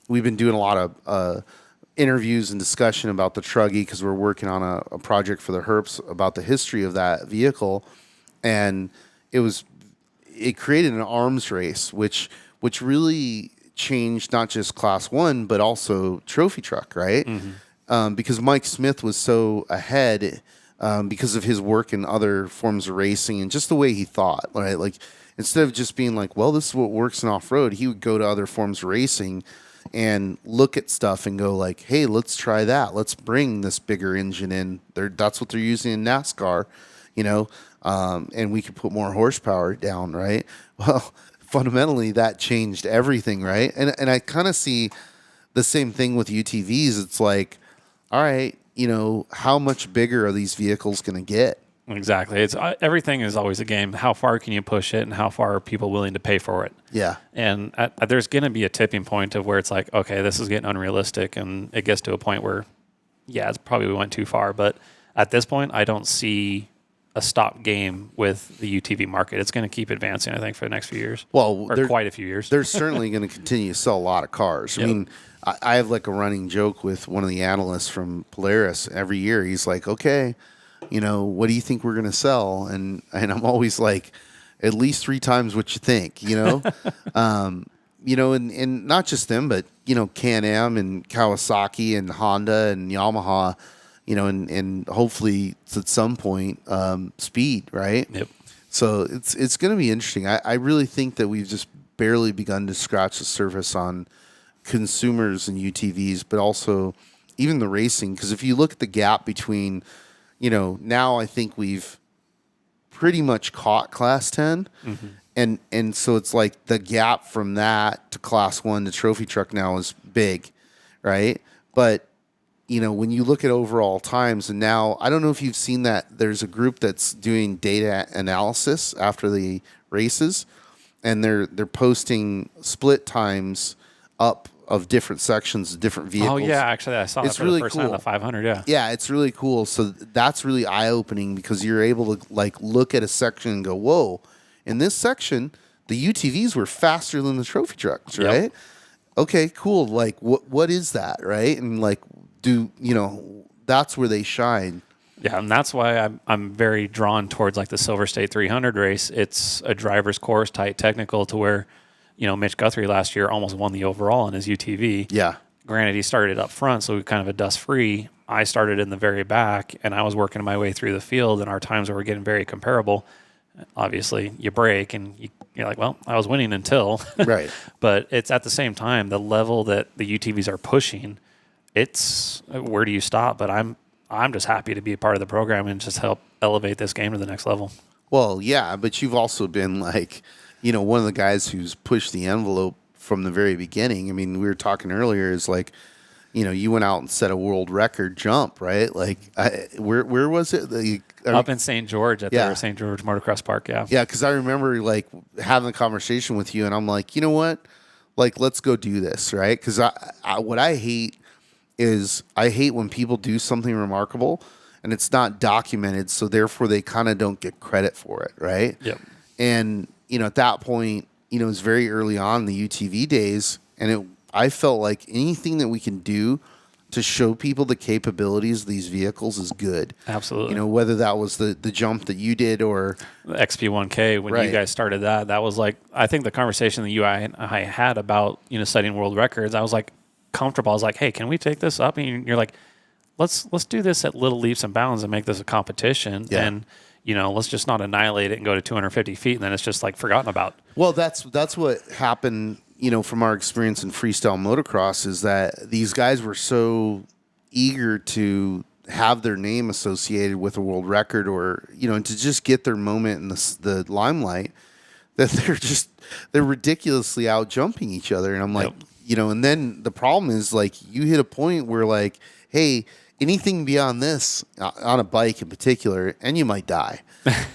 we've been doing a lot of interviews and discussion about the Truggy because we're working on a project for the Herps about the history of that vehicle, and it created an arms race, which really changed not just Class 1, but also trophy truck, right? Mm-hmm. Because Mike Smith was so ahead because of his work in other forms of racing and just the way he thought, right? Like, instead of just being like, well, this is what works in off-road, he would go to other forms of racing and look at stuff and go like, hey, let's try that. Let's bring this bigger engine in. That's what they're using in NASCAR, you know? And we could put more horsepower down, right? Well, fundamentally, that changed everything, right? And I kind of see the same thing with UTVs. It's like, all right, you know, how much bigger are these vehicles going to get? Exactly. It's everything is always a game. How far can you push it, and how far are people willing to pay for it? Yeah. And there's going to be a tipping point of where it's like, okay, this is getting unrealistic, and it gets to a point where, yeah, it's probably we went too far. But at this point, I don't see a stop game with the UTV market. It's going to keep advancing, I think, for the next few years. Well, or quite a few years. They're certainly going to continue to sell a lot of cars. Yep. I mean, I have like a running joke with one of the analysts from Polaris every year. He's like, okay, you know, what do you think we're going to sell? And I'm always like, at least 3 times what you think, you know? You know, and not just them, but, you know, Can-Am and Kawasaki and Honda and Yamaha, you know, and hopefully at some point, speed, right? Yep. So it's going to be interesting. I really think that we've just barely begun to scratch the surface on consumers and UTVs, but also even the racing. Because if you look at the gap between, you know, now I think we've pretty much caught Class 10. Mm-hmm. And so it's like the gap from that to Class 1 to trophy truck now is big, right? But you know, when you look at overall times, and now I don't know if you've seen that there's a group that's doing data analysis after the races, and they're posting split times up of different sections of different vehicles. Oh yeah, actually I saw It's that for really the first time, cool. the 500. Yeah. Yeah, it's really cool. So that's really eye opening because you're able to like look at a section and go, whoa, in this section the UTVs were faster than the trophy trucks, right? Yep. Okay, cool. Like what is that, right? And like, do you know, that's where they shine. Yeah, and that's why I'm very drawn towards like the Silver State 300 race. It's a driver's course, tight technical, to where, you know, Mitch Guthrie last year almost won the overall in his UTV. Yeah. Granted, he started up front, so we kind of a dust free. I started in the very back, and I was working my way through the field, and our times were getting very comparable. Obviously, you break, and you're like, well, I was winning until. Right. But it's at the same time, the level that the UTVs are pushing, it's where do you stop? But I'm just happy to be a part of the program and just help elevate this game to the next level. Well, yeah, but you've also been like, you know, one of the guys who's pushed the envelope from the very beginning. I mean, we were talking earlier is like, you know, you went out and set a world record jump, right? Like, where was it? Up in St. George at the St. George Motocross Park, yeah. Yeah, because I remember like having a conversation with you, and I'm like, you know what? Like, let's go do this, right? Because what I hate is I hate when people do something remarkable and it's not documented, so therefore they kind of don't get credit for it, right? Yep. And at that point, it was very early on in the UTV days, and I felt like anything that we can do to show people the capabilities of these vehicles is good. Absolutely. Whether that was the jump that you did or The XP1K, when Right. you guys started that was like, I think the conversation that I had about, setting world records, I was like comfortable. I was like, hey, can we take this up? And you're like, let's do this at little leaps and bounds and make this a competition. Yeah. And, let's just not annihilate it and go to 250 feet. And then it's just like forgotten about. Well, that's what happened, from our experience in freestyle motocross, is that these guys were so eager to have their name associated with a world record, or to just get their moment in the limelight, that they're ridiculously out jumping each other. And I'm like, and then the problem is, like, you hit a point where, like, hey, anything beyond this on a bike in particular, and you might die,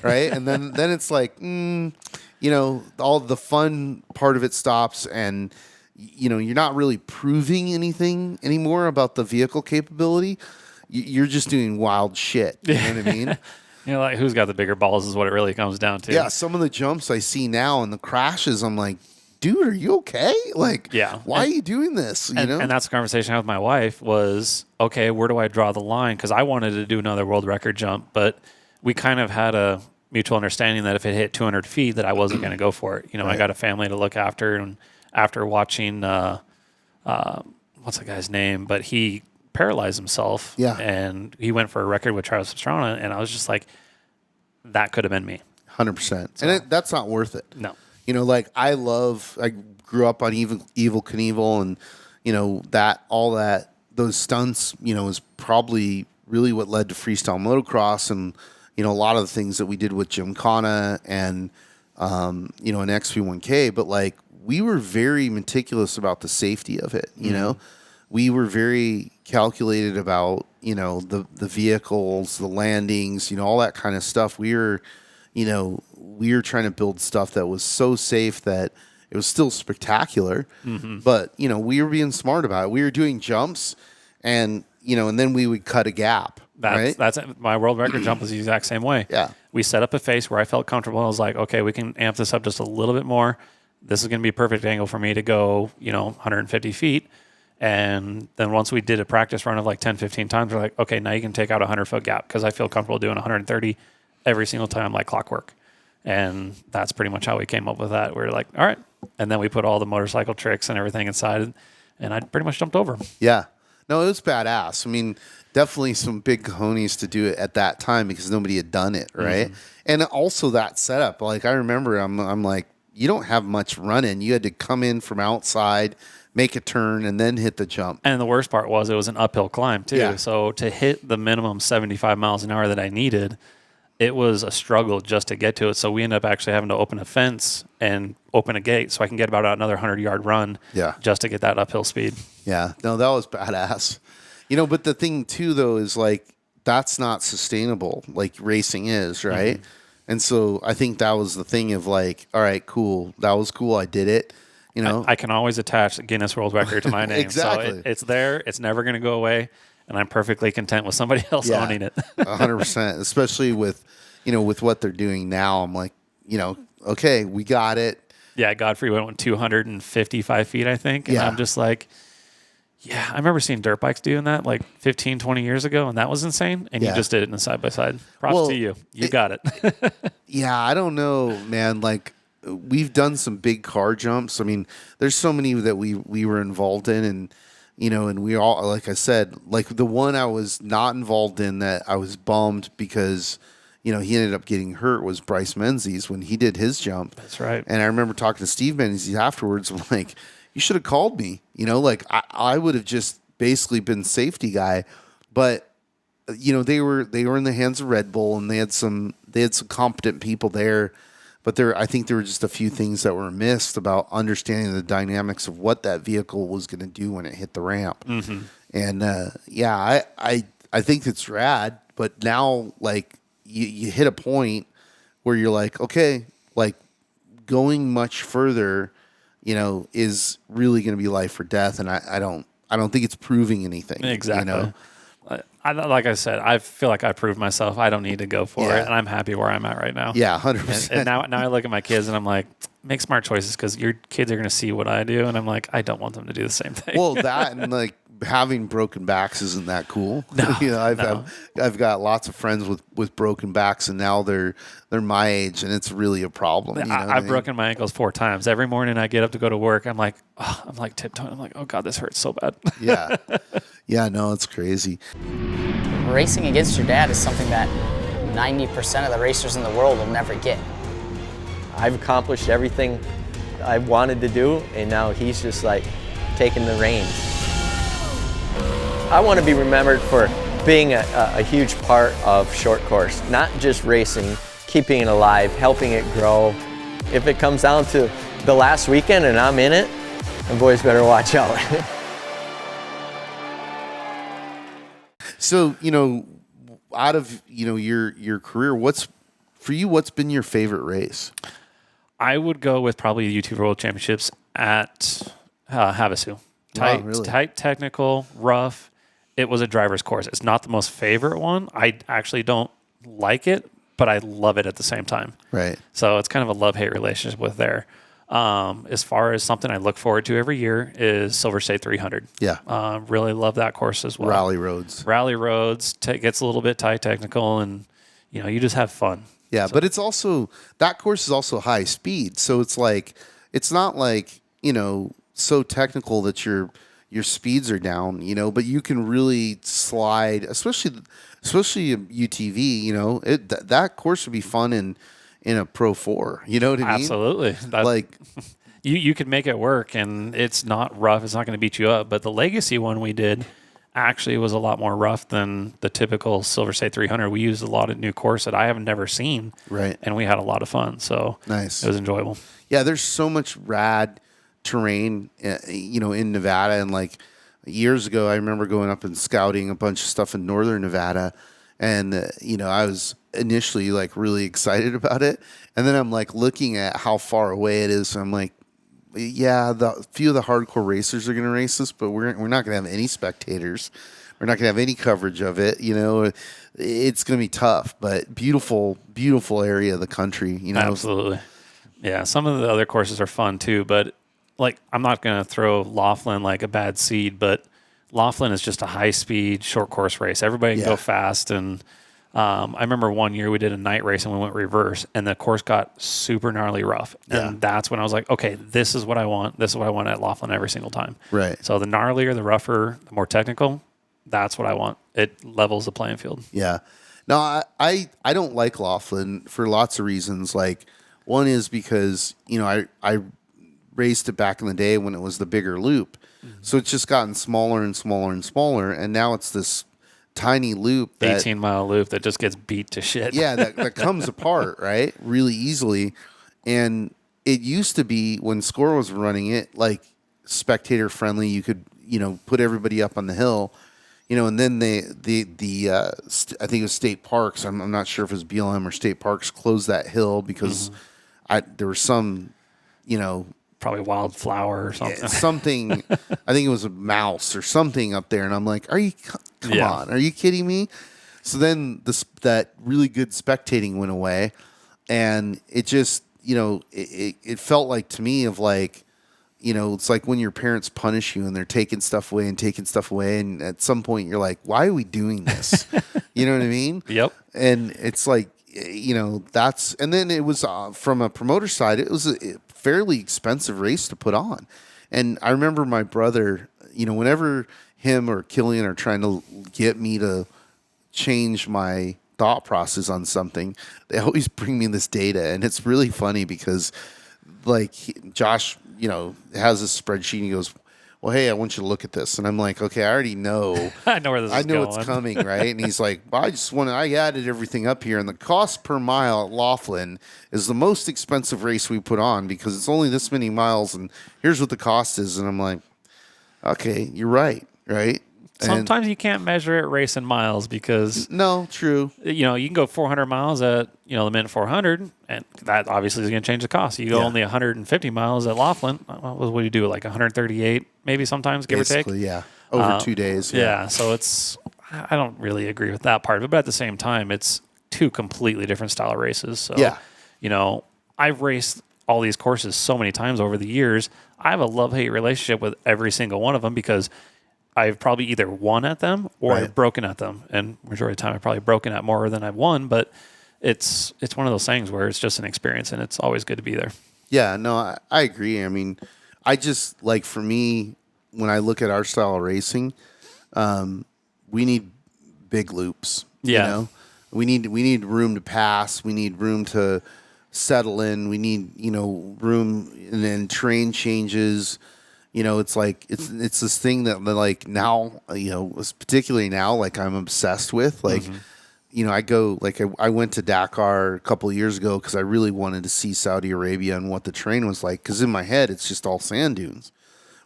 right? And then it's like, all the fun part of it stops, and you're not really proving anything anymore about the vehicle capability. You're just doing wild shit. You know what I mean? Like, who's got the bigger balls is what it really comes down to. Yeah, some of the jumps I see now and the crashes, I'm like, dude, are you okay? Like, Yeah. why are you doing this? And that's the conversation I had with my wife was, okay, where do I draw the line? Because I wanted to do another world record jump, but we kind of had a mutual understanding that if it hit 200 feet, that I wasn't going to go for it. I got a family to look after, and after watching, what's the guy's name? But he paralyzed himself, and he went for a record with Travis Pastrana, and I was just like, that could have been me. 100%. And that's not worth it. No. Like, I grew up on Evil Knievel, and, those stunts, is probably really what led to freestyle motocross, and, a lot of the things that we did with Gymkhana and, an XP1K. But, like, we were very meticulous about the safety of it, We were very calculated about, the vehicles, the landings, all that kind of stuff. We were trying to build stuff that was so safe that it was still spectacular. Mm-hmm. But, we were being smart about it. We were doing jumps, and, and then we would cut a gap. That's my world record jump was the exact same way. Yeah. We set up a face where I felt comfortable. I was like, okay, we can amp this up just a little bit more. This is going to be a perfect angle for me to go, 150 feet. And then once we did a practice run of like 10, 15 times, we're like, okay, now you can take out a 100-foot gap, because I feel comfortable doing 130 every single time, like clockwork. And that's pretty much how we came up with that. We were like, all right. And then we put all the motorcycle tricks and everything inside, and I pretty much jumped over. Yeah. No, it was badass. I mean, definitely some big cojones to do it at that time, because nobody had done it, right? Mm-hmm. And also that setup. Like, I remember I'm like, you don't have much running. You had to come in from outside, make a turn, and then hit the jump. And the worst part was it was an uphill climb too. Yeah. So to hit the minimum 75 miles an hour that I needed, it was a struggle just to get to it. So we ended up actually having to open a fence and open a gate so I can get about another 100-yard run just to get that uphill speed. Yeah. No, that was badass. But the thing too, though, is like, that's not sustainable like racing is, right? Mm-hmm. And so I think that was the thing of like, all right, cool. That was cool. I did it. I can always attach the Guinness World Record to my name. Exactly. So it's there. It's never going to go away. And I'm perfectly content with somebody else owning it. 100%. Especially with, with what they're doing now. I'm like, okay, we got it. Yeah, Godfrey went on 255 feet, I think. And I'm just like, yeah, I remember seeing dirt bikes doing that like 15, 20 years ago, and that was insane. And you just did it in a side-by-side. Props to you. You got it. Yeah, I don't know, man. Like, we've done some big car jumps. I mean, there's so many that we were involved in, and and we all, like I said, like the one I was not involved in that I was bummed because he ended up getting hurt was Bryce Menzies when he did his jump. That's right. And I remember talking to Steve Menzies afterwards. I'm like, you should have called me. Like I would have just basically been safety guy, but they were in the hands of Red Bull, and they had some competent people there. But I think there were just a few things that were missed about understanding the dynamics of what that vehicle was going to do when it hit the ramp. Mm-hmm. And I think it's rad. But now, like, you hit a point where you're like, okay, like, going much further, is really going to be life or death. And I I don't think it's proving anything. Exactly. You know? Like I said, I feel like I proved myself. I don't need to go for Yeah. it, and I'm happy where I'm at right now. Yeah, And 100%. now I look at my kids and I'm like, make smart choices because your kids are going to see what I do, and I'm like, I don't want them to do the same thing. Well, that and like having broken backs isn't that cool. No, You know, no. I've got lots of friends with broken backs, and now they're my age, and it's really a problem. You know what I I've mean? broken my ankles 4 times. Every morning I get up to go to work, I'm like tiptoeing. I'm like, oh God, this hurts so bad. Yeah, yeah, no, it's crazy. Racing against your dad is something that 90% of the racers in the world will never get. I've accomplished everything I wanted to do, and now he's just like taking the reins. I want to be remembered for being a huge part of short course, not just racing, keeping it alive, helping it grow. If it comes down to the last weekend and I'm in it, the boys better watch out. So, you know, out of, you know, your career, what's been your favorite race? I would go with probably the YouTube World Championships at Havasu. Tight, really? tight, technical, rough. It was a driver's course. It's not the most favorite one. I actually don't like it, but I love it at the same time. Right. So it's kind of a love-hate relationship with there. As far as something I look forward to every year is Silver State 300. Yeah. Really love that course as well. Rally roads. Rally roads gets a little bit tight technical, and you know, you just have fun. Yeah, but it's also, that course is also high speed. So it's like, it's not like, you know, so technical that your speeds are down, you know, but you can really slide, especially UTV, you know, that course would be fun in a Pro 4. You know what I mean? Absolutely. Like, you could make it work, and it's not rough. It's not going to beat you up. But the Legacy one we did actually was a lot more rough than the typical Silver State 300. We used a lot of new course that I have never seen. Right. And we had a lot of fun. So Nice. It was enjoyable. yeah, there's so much rad terrain, you know, in Nevada. And like years ago, I remember going up and scouting a bunch of stuff in northern Nevada. And, you know, I was initially like really excited about it. And then I'm like looking at how far away it is. And I'm like, yeah, the few of the hardcore racers are going to race this, but we're not going to have any spectators. We're not going to have any coverage of it. You know, it's going to be tough, but beautiful, beautiful area of the country. You know, Absolutely. Yeah, some of the other courses are fun too, but like I'm not going to throw Laughlin like a bad seed, but Laughlin is just a high-speed short course race. Everybody can go fast, and I remember one year we did a night race and we went reverse, and the course got super gnarly rough. And that's when I was like, okay, this is what I want. This is what I want at Laughlin every single time. Right. So the gnarlier, the rougher, the more technical, that's what I want. It levels the playing field. Yeah. No, I don't like Laughlin for lots of reasons. Like, one is because, you know, I raced it back in the day when it was the bigger loop. So it's just gotten smaller and smaller and smaller. And now it's this tiny loop. 18-mile loop that just gets beat to shit. Yeah, that comes apart, right? Really easily. And it used to be, when Score was running it, like spectator friendly. You could, you know, put everybody up on the hill. You know, and then I think it was State Parks. I'm not sure if it was BLM or State Parks closed that hill because there was some, you know, Probably wildflower or something. something. I think it was a mouse or something up there, and I'm like, "Are you? Come on, are you kidding me?" So then that really good spectating went away, and it just, you know, it felt like to me of like, you know, it's like when your parents punish you and they're taking stuff away, and at some point you're like, why are we doing this? You know what I mean? Yep. And it's like, you know, and then it was from a promoter side, it was a fairly expensive race to put on. And I remember my brother, you know, whenever him or Killian are trying to get me to change my thought process on something, they always bring me this data. And it's really funny because, like, Josh, you know, has this spreadsheet and he goes, well, hey, I want you to look at this. And I'm like, okay, I already know. I know where this is going. I know it's coming, right? And he's like, well, I added everything up here. And the cost per mile at Laughlin is the most expensive race we put on because it's only this many miles. And here's what the cost is. And I'm like, okay, you're right? Sometimes you can't measure it race in miles because no, true. You know, you can go 400 miles at, you know, the Mint 400, and that obviously is going to change the cost. You go only 150 miles at Laughlin. What do you do? Like 138, maybe sometimes, give or take. Yeah. over 2 days. Yeah. So I don't really agree with that part of it, but at the same time, it's two completely different style of races. So, Yeah. I've raced all these courses so many times over the years. I have a love-hate relationship with every single one of them because I've probably either won at them or Right. I've broken at them. And majority of the time I've probably broken at more than I've won, but it's one of those things where it's just an experience and it's always good to be there. Yeah, no, I agree. I mean, I just like for me, when I look at our style of racing, we need big loops. Yeah. You know? We need room to pass. We need room to settle in. We need, room and then terrain changes. It's like it's this thing that like now, particularly now, like I'm obsessed with. Like, I go like I went to Dakar a couple of years ago because I really wanted to see Saudi Arabia and what the terrain was like. Because in my head, it's just all sand dunes,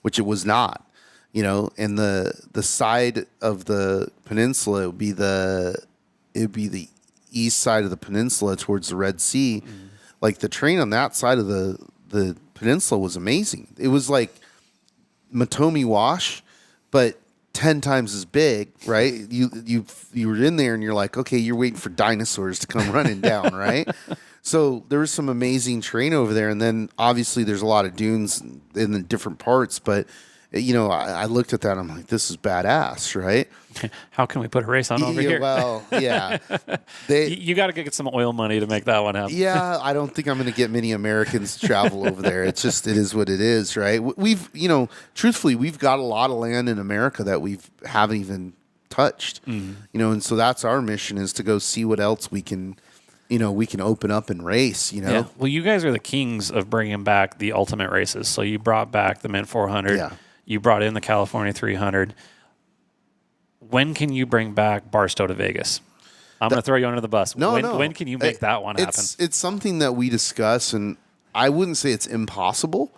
which it was not. And the side of the peninsula would be the east side of the peninsula towards the Red Sea. Like the terrain on that side of the peninsula was amazing. It was like Matomi Wash, but 10 times as big, right? You were in there and you're like, okay, you're waiting for dinosaurs to come running down, right? So there was some amazing terrain over there, and then obviously there's a lot of dunes in the different parts, but I looked at that, I'm like, this is badass, right? How can we put a race on over here? Well, yeah. You got to get some oil money to make that one happen. Yeah, I don't think I'm going to get many Americans to travel over there. It is what it is, right? We've, truthfully, we've got a lot of land in America that we haven't even touched, and so that's our mission, is to go see what else we can open up and race, Yeah. Well, you guys are the kings of bringing back the ultimate races. So you brought back the Mint 400. Yeah. You brought in the California 300. When can you bring back Barstow to Vegas? I'm going to throw you under the bus. No. When can you make that one happen? It's something that we discuss, and I wouldn't say it's impossible.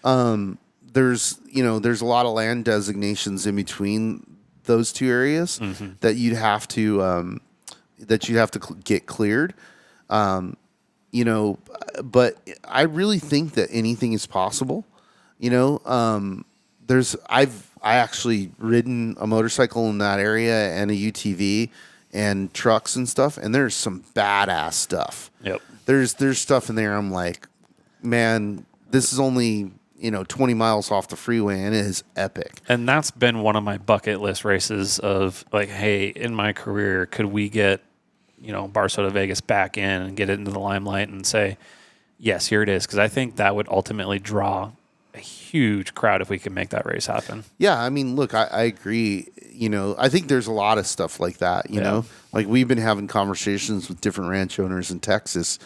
There's a lot of land designations in between those two areas that you'd have to get cleared. But I really think that anything is possible. I actually ridden a motorcycle in that area and a UTV and trucks and stuff, and there's some badass stuff. Yep. There's stuff in there. I'm like, man, this is only 20 miles off the freeway, and it is epic. And that's been one of my bucket list races of like, hey, in my career, could we get Barstow to Vegas back in and get it into the limelight and say, yes, here it is. Because I think that would ultimately draw a huge crowd if we can make that race happen. Yeah, I mean, look, I agree. I think there's a lot of stuff like that, like we've been having conversations with different ranch owners in Texas,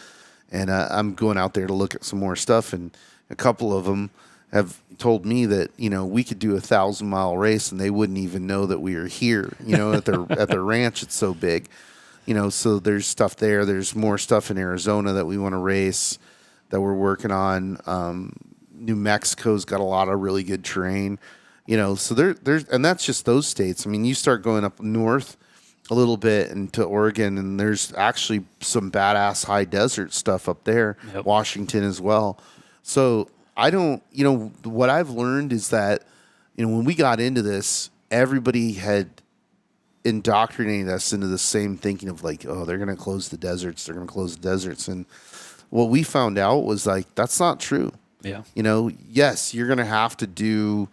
and I'm going out there to look at some more stuff, and a couple of them have told me that, we could do a 1,000-mile race and they wouldn't even know that we were here, at their ranch. It's so big. So there's stuff there. There's more stuff in Arizona that we want to race that we're working on. New Mexico's got a lot of really good terrain, so there's, and that's just those states. I mean, you start going up north a little bit into Oregon, and there's actually some badass high desert stuff up there, Washington as well. So I don't, what I've learned is that, when we got into this, everybody had indoctrinated us into the same thinking of like, oh, they're going to close the deserts. They're going to close the deserts. And what we found out was like, that's not true. Yeah. Yes, you're going to have to do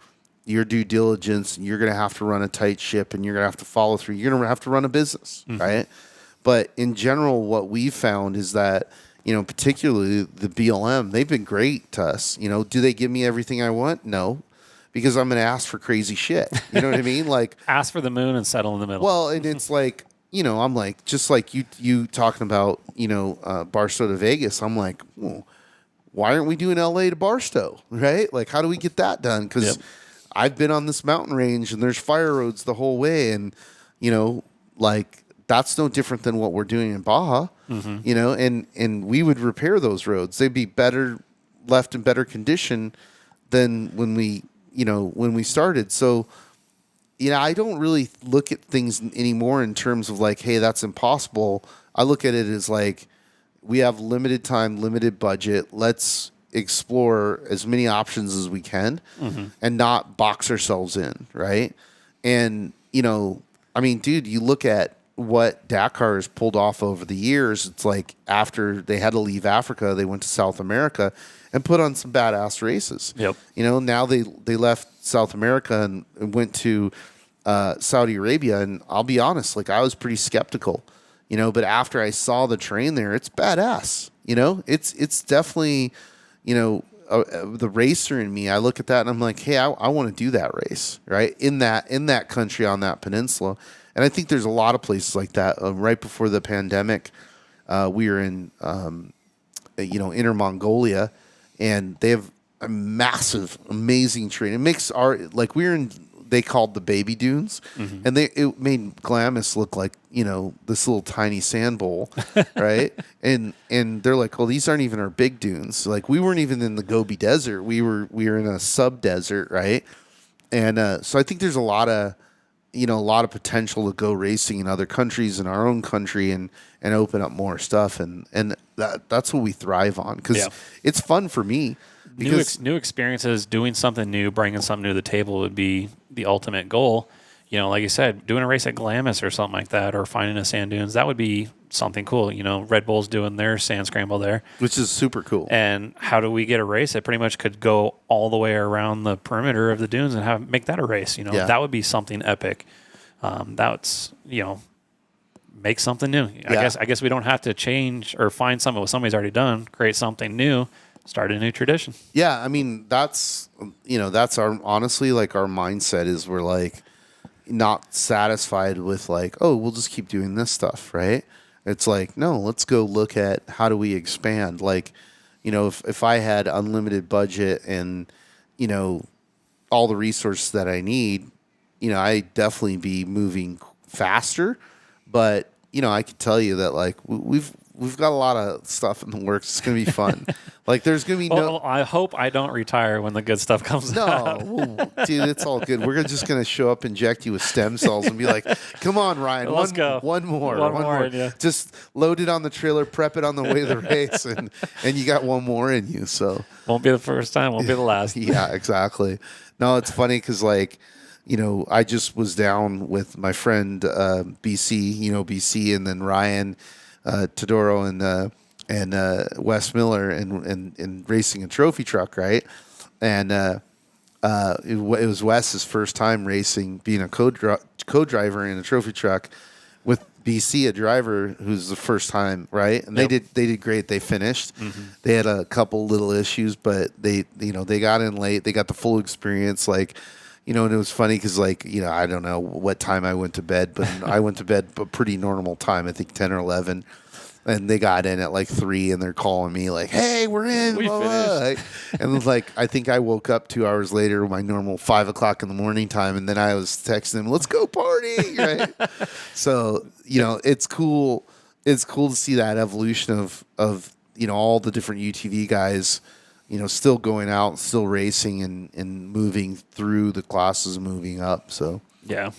your due diligence, and you're going to have to run a tight ship, and you're going to have to follow through. You're going to have to run a business, right? But in general, what we've found is that, particularly the BLM, they've been great to us. Do they give me everything I want? No. Because I'm going to ask for crazy shit. You know what I mean? Like, ask for the moon and settle in the middle. Well, and it's like, I'm like, just like you talking about, Barstow to Vegas. I'm like, well, why aren't we doing LA to Barstow? Right? Like, how do we get that done? Because I've been on this mountain range and there's fire roads the whole way. And, like, that's no different than what we're doing in Baja, and we would repair those roads. They'd be left in better condition than when we started. So, I don't really look at things anymore in terms of like, hey, that's impossible. I look at it as like, we have limited time, limited budget. Let's explore as many options as we can and not box ourselves in, right? And, I mean, dude, you look at what Dakar has pulled off over the years. It's like after they had to leave Africa, they went to South America and put on some badass races. Yep. Now they left South America and went to Saudi Arabia. And I'll be honest, like I was pretty skeptical, but after I saw the train there, it's badass. It's definitely, the racer in me. I look at that and I'm like, hey, I want to do that race, right? In that country, on that peninsula. And I think there's a lot of places like that. Right before the pandemic, we were in, Inner Mongolia, and they have a massive, amazing train. It makes they called the baby dunes, and it made Glamis look like this little tiny sand bowl, right? and they're like, well, these aren't even our big dunes. Like we weren't even in the Gobi Desert. We were in a sub desert, right? And so I think there's a lot of potential to go racing in other countries, in our own country, and open up more stuff, and that's what we thrive on because it's fun for me. New experiences, doing something new, bringing something new to the table would be the ultimate goal. Like you said, doing a race at Glamis or something like that, or finding a sand dunes, that would be something cool. Red Bull's doing their sand scramble there, which is super cool. And how do we get a race that pretty much could go all the way around the perimeter of the dunes and make that a race? That would be something epic. That's make something new. I guess we don't have to change or find something what somebody's already done. Create something new. Start a new tradition. Yeah, I mean that's our honestly like our mindset is we're like not satisfied with like, oh, we'll just keep doing this stuff, right? It's like, no, let's go look at how do we expand. Like, if I had unlimited budget and all the resources that I need, I'd definitely be moving faster. But I could tell you that like we've got a lot of stuff in the works. It's gonna be fun. Like there's gonna be well, I hope I don't retire when the good stuff comes out. No, dude, it's all good. We're just gonna show up, inject you with stem cells, and be like, "Come on, Ryan, Let's go. One more. Yeah. Just load it on the trailer, prep it on the way to the race, and you got one more in you." So won't be the first time. Won't be the last. Yeah, exactly. No, it's funny because like. I just was down with my friend BC, and then Ryan Todoro and Wes Miller and racing a trophy truck, right? And it was Wes's first time racing, being a co-driver in a trophy truck with BC, a driver who's the first time, right? And they did great. They finished. They had a couple little issues, but they got in late. They got the full experience, like. And it was funny because, like, I don't know what time I went to bed, but I went to bed a pretty normal time, I think 10 or 11. And they got in at like 3 and they're calling me like, hey, we're in. We finished. And like, I think I woke up 2 hours later, my normal 5 o'clock in the morning time. And then I was texting them, let's go party. Right. So, it's cool. It's cool to see that evolution of all the different UTV guys, still going out, still racing and moving through the classes, moving up. So yeah,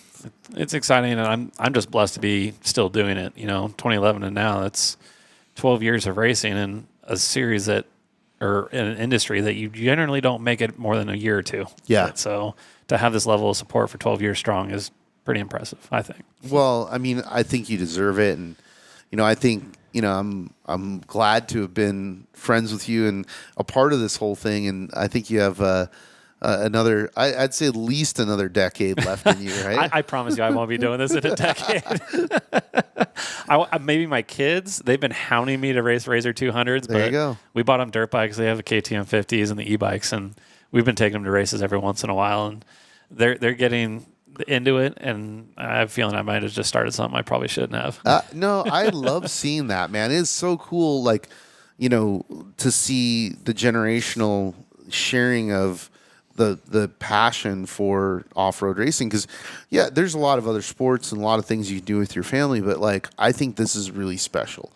it's exciting, and I'm just blessed to be still doing it. 2011 and now, that's 12 years of racing in a series or in an industry that you generally don't make it more than a year or two. Yeah. So to have this level of support for 12 years strong is pretty impressive, I think. Well, I mean, I think you deserve it, and I think. I'm glad to have been friends with you and a part of this whole thing. And I think you have another, I'd say at least another decade left in you, right? I promise you I won't be doing this in a decade. Maybe my kids, they've been hounding me to race Razor 200s. There you go. We bought them dirt bikes. They have the KTM 50s and the e-bikes, and we've been taking them to races every once in a while. And they're getting into it, and I have a feeling I might have just started something I probably shouldn't have. No, I love seeing that, man. It's so cool, like, to see the generational sharing of the passion for off-road racing. Because, yeah, there's a lot of other sports and a lot of things you can do with your family, but, like, I think this is really special,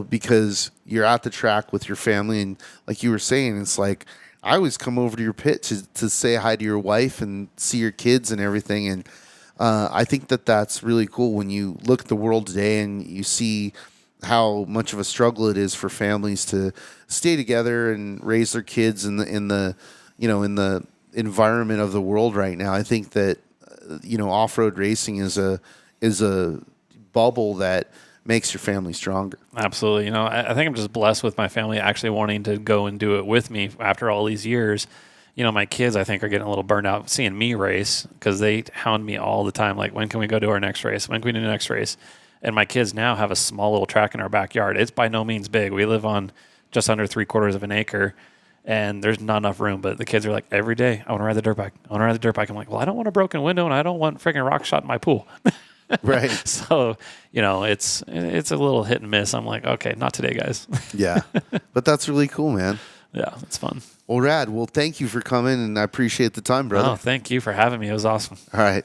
because you're at the track with your family, and like you were saying, it's like, I always come over to your pit to say hi to your wife and see your kids and everything. And I think that's really cool when you look at the world today and you see how much of a struggle it is for families to stay together and raise their kids in the environment of the world right now. I think that off-road racing is a bubble that makes your family stronger. Absolutely. I think I'm just blessed with my family actually wanting to go and do it with me after all these years. My kids, I think, are getting a little burned out seeing me race because they hound me all the time. Like, when can we go to our next race? When can we do the next race? And my kids now have a small little track in our backyard. It's by no means big. We live on just under 3/4 of an acre, and there's not enough room. But the kids are like, every day, I want to ride the dirt bike. I want to ride the dirt bike. I'm like, well, I don't want a broken window, and I don't want freaking rock shot in my pool. Right. So, it's a little hit and miss. I'm like, okay, not today, guys. Yeah. But that's really cool, man. Yeah, it's fun. Well, rad. Well, thank you for coming, and I appreciate the time, brother. Oh, thank you for having me. It was awesome. All right.